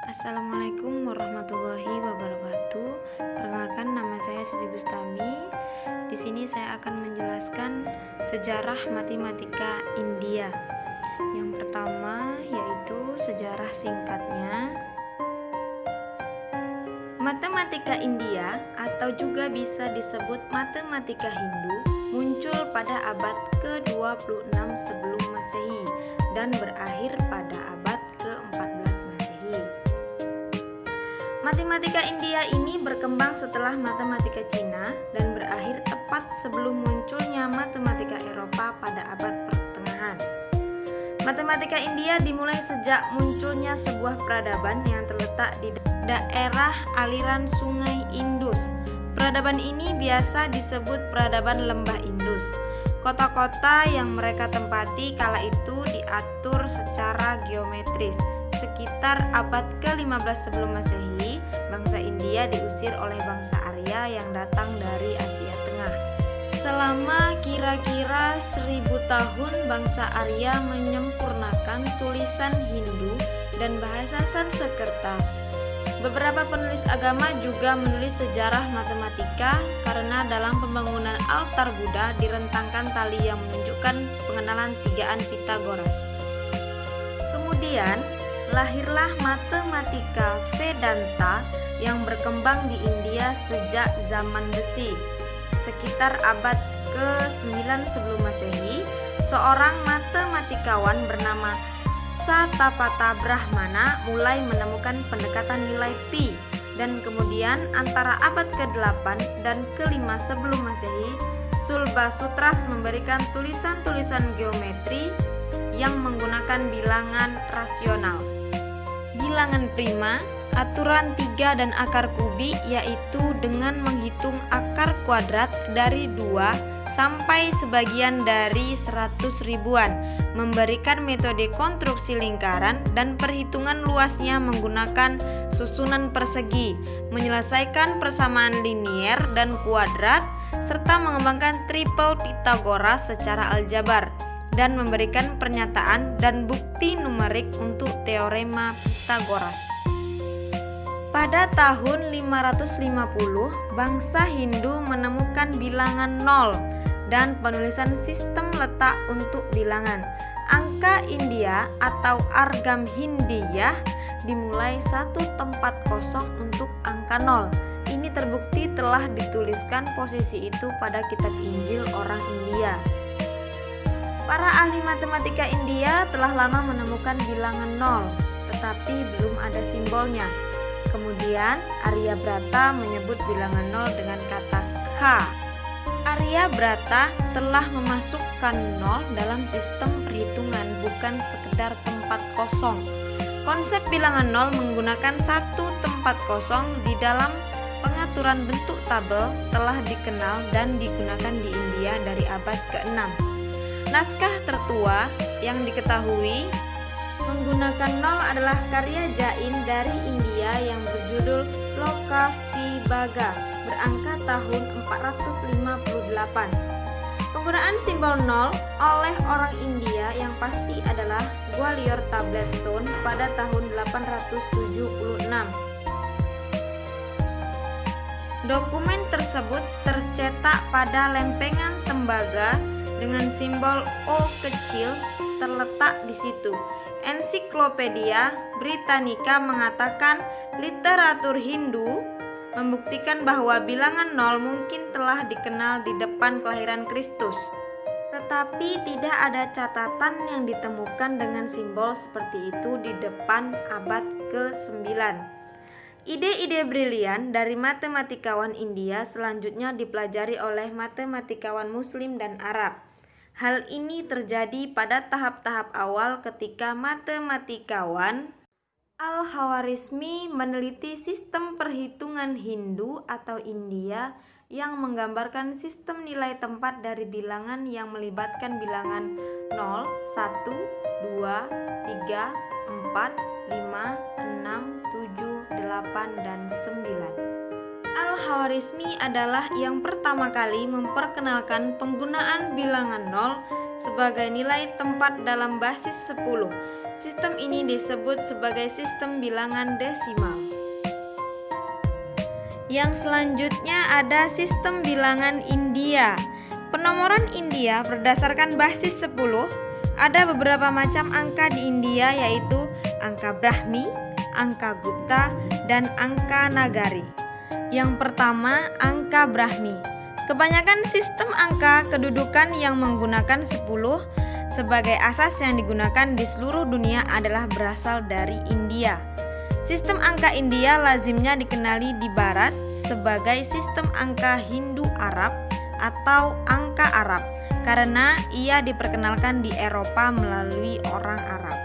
Assalamualaikum warahmatullahi wabarakatuh. Perkenalkan, nama saya Suci Bustami. Di sini saya akan menjelaskan sejarah matematika India. Yang pertama yaitu sejarah singkatnya. Matematika India atau juga bisa disebut matematika Hindu muncul pada abad ke-26 sebelum Masehi dan berakhir pada abad ke-14 Masehi. Matematika India ini berkembang setelah matematika Cina dan berakhir tepat sebelum munculnya matematika Eropa pada abad pertengahan. Matematika India dimulai sejak munculnya sebuah peradaban yang terletak di daerah aliran sungai Indus. Peradaban ini biasa disebut peradaban lembah Indus. Kota-kota yang mereka tempati kala itu diatur secara geometris. Sekitar abad ke-15 sebelum Masehi, bangsa India diusir oleh bangsa Arya yang datang dari Asia Tengah. Selama kira-kira 1000 tahun, bangsa Arya menyempurnakan tulisan Hindu dan bahasa Sanskerta. Beberapa penulis agama juga menulis sejarah matematika karena dalam pembangunan altar Buddha direntangkan tali yang menunjukkan pengenalan tigaan Pythagoras. Kemudian lahirlah matematika Vedanta yang berkembang di India sejak zaman besi. Sekitar abad ke-9 sebelum Masehi, seorang matematikawan bernama Satapatha Brahmana mulai menemukan pendekatan nilai pi, dan kemudian antara abad ke-8 dan ke-5 sebelum Masehi, Sulbasutras memberikan tulisan-tulisan geometri yang menggunakan bilangan rasional. Bilangan prima, aturan 3 dan akar kubik, yaitu dengan menghitung akar kuadrat dari 2 sampai sebagian dari 100 ribuan, memberikan metode konstruksi lingkaran dan perhitungan luasnya menggunakan susunan persegi, menyelesaikan persamaan linier dan kuadrat, serta mengembangkan triple Pythagoras secara aljabar, dan memberikan pernyataan dan bukti numerik untuk teorema Pythagoras. Pada tahun 550, bangsa Hindu menemukan bilangan 0 dan penulisan sistem letak untuk bilangan. Angka India atau Argam Hindiyah dimulai 1 tempat kosong untuk angka 0. Ini terbukti telah dituliskan posisi itu pada kitab Injil orang India. Para ahli matematika India telah lama menemukan bilangan 0, tetapi belum ada simbolnya. Kemudian Aryabhata menyebut bilangan 0 dengan kata K. Aryabhata telah memasukkan 0 dalam sistem perhitungan, bukan sekedar tempat kosong. Konsep bilangan 0 menggunakan 1 tempat kosong di dalam pengaturan bentuk tabel telah dikenal dan digunakan di India dari abad ke-6. Naskah tertua yang diketahui menggunakan 0 adalah karya Jain dari India yang berjudul Loka Vibhaga berangka tahun 458. Penggunaan simbol 0 oleh orang India yang pasti adalah Gwalior Tablet Stone pada tahun 876. Dokumen tersebut tercetak pada lempengan tembaga dengan simbol O kecil terletak di situ. Ensiklopedia Britannica mengatakan literatur Hindu membuktikan bahwa bilangan 0 mungkin telah dikenal di depan kelahiran Kristus. Tetapi tidak ada catatan yang ditemukan dengan simbol seperti itu di depan abad ke-9. Ide-ide brilian dari matematikawan India selanjutnya dipelajari oleh matematikawan Muslim dan Arab. Hal ini terjadi pada tahap-tahap awal ketika matematikawan Al-Khwarizmi meneliti sistem perhitungan Hindu atau India yang menggambarkan sistem nilai tempat dari bilangan yang melibatkan bilangan 0, 1, 2, 3, 4, 5, 6, 7, 8, dan 9. Al-Khwarizmi adalah yang pertama kali memperkenalkan penggunaan bilangan 0 sebagai nilai tempat dalam basis 10. Sistem ini disebut sebagai sistem bilangan desimal. Yang selanjutnya ada sistem bilangan India. Penomoran India berdasarkan basis 10. Ada beberapa macam angka di India, yaitu angka Brahmi, angka Gupta, dan angka Nagari. Yang pertama, angka Brahmi. Kebanyakan sistem angka kedudukan yang menggunakan 10 sebagai asas yang digunakan di seluruh dunia adalah berasal dari India. Sistem angka India lazimnya dikenali di barat sebagai sistem angka Hindu-Arab atau angka Arab, karena ia diperkenalkan di Eropa melalui orang Arab.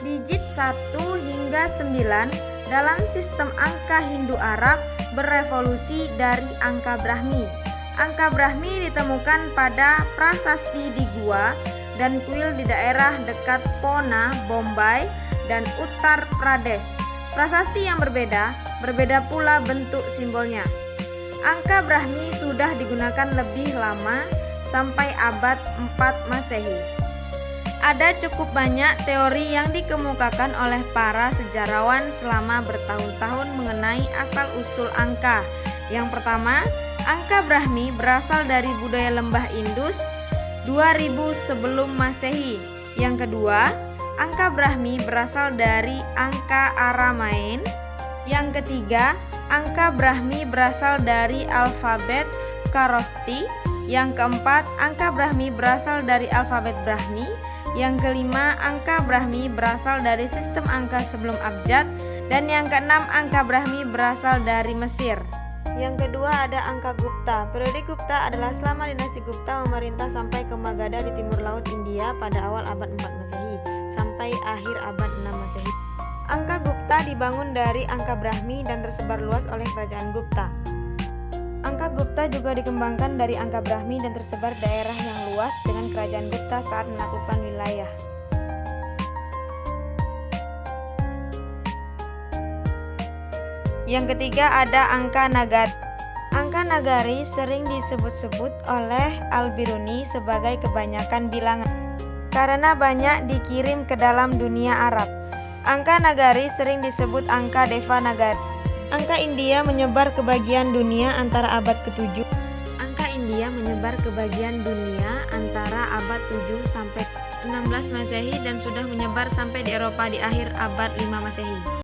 Digit 1 hingga 9 dalam sistem angka Hindu-Arab berevolusi dari angka Brahmi. Angka Brahmi ditemukan pada prasasti di Gua dan kuil di daerah dekat Pune, Bombay, dan Uttar Pradesh. Prasasti yang berbeda pula bentuk simbolnya. Angka Brahmi sudah digunakan lebih lama, sampai abad 4 Masehi. Ada cukup banyak teori yang dikemukakan oleh para sejarawan selama bertahun-tahun mengenai asal-usul angka. Yang pertama, angka Brahmi berasal dari budaya lembah Indus 2000 sebelum Masehi. Yang kedua, angka Brahmi berasal dari angka Aramain. Yang ketiga, angka Brahmi berasal dari alfabet Kharoshthi. Yang keempat, angka Brahmi berasal dari alfabet Brahmi. Yang kelima, angka Brahmi berasal dari sistem angka sebelum abjad. Dan yang keenam, angka Brahmi berasal dari Mesir. Yang kedua ada angka Gupta. Periode Gupta adalah selama dinasti Gupta memerintah sampai ke Magadha di timur laut India pada awal abad 4 Masehi sampai akhir abad 6 Masehi. Angka Gupta dibangun dari angka Brahmi dan tersebar luas oleh kerajaan Gupta. Angka Gupta juga dikembangkan dari angka Brahmi dan tersebar daerah yang luas dengan kerajaan Gupta saat menaklukkan wilayah. Yang ketiga ada angka Nagari. Angka Nagari sering disebut-sebut oleh Al-Biruni sebagai kebanyakan bilangan karena banyak dikirim ke dalam dunia Arab. Angka Nagari sering disebut angka Devanagari. Angka India menyebar ke bagian dunia antara abad ke-7. Angka India menyebar ke bagian dunia antara abad 7 sampai 16 Masehi dan sudah menyebar sampai di Eropa di akhir abad 5 Masehi.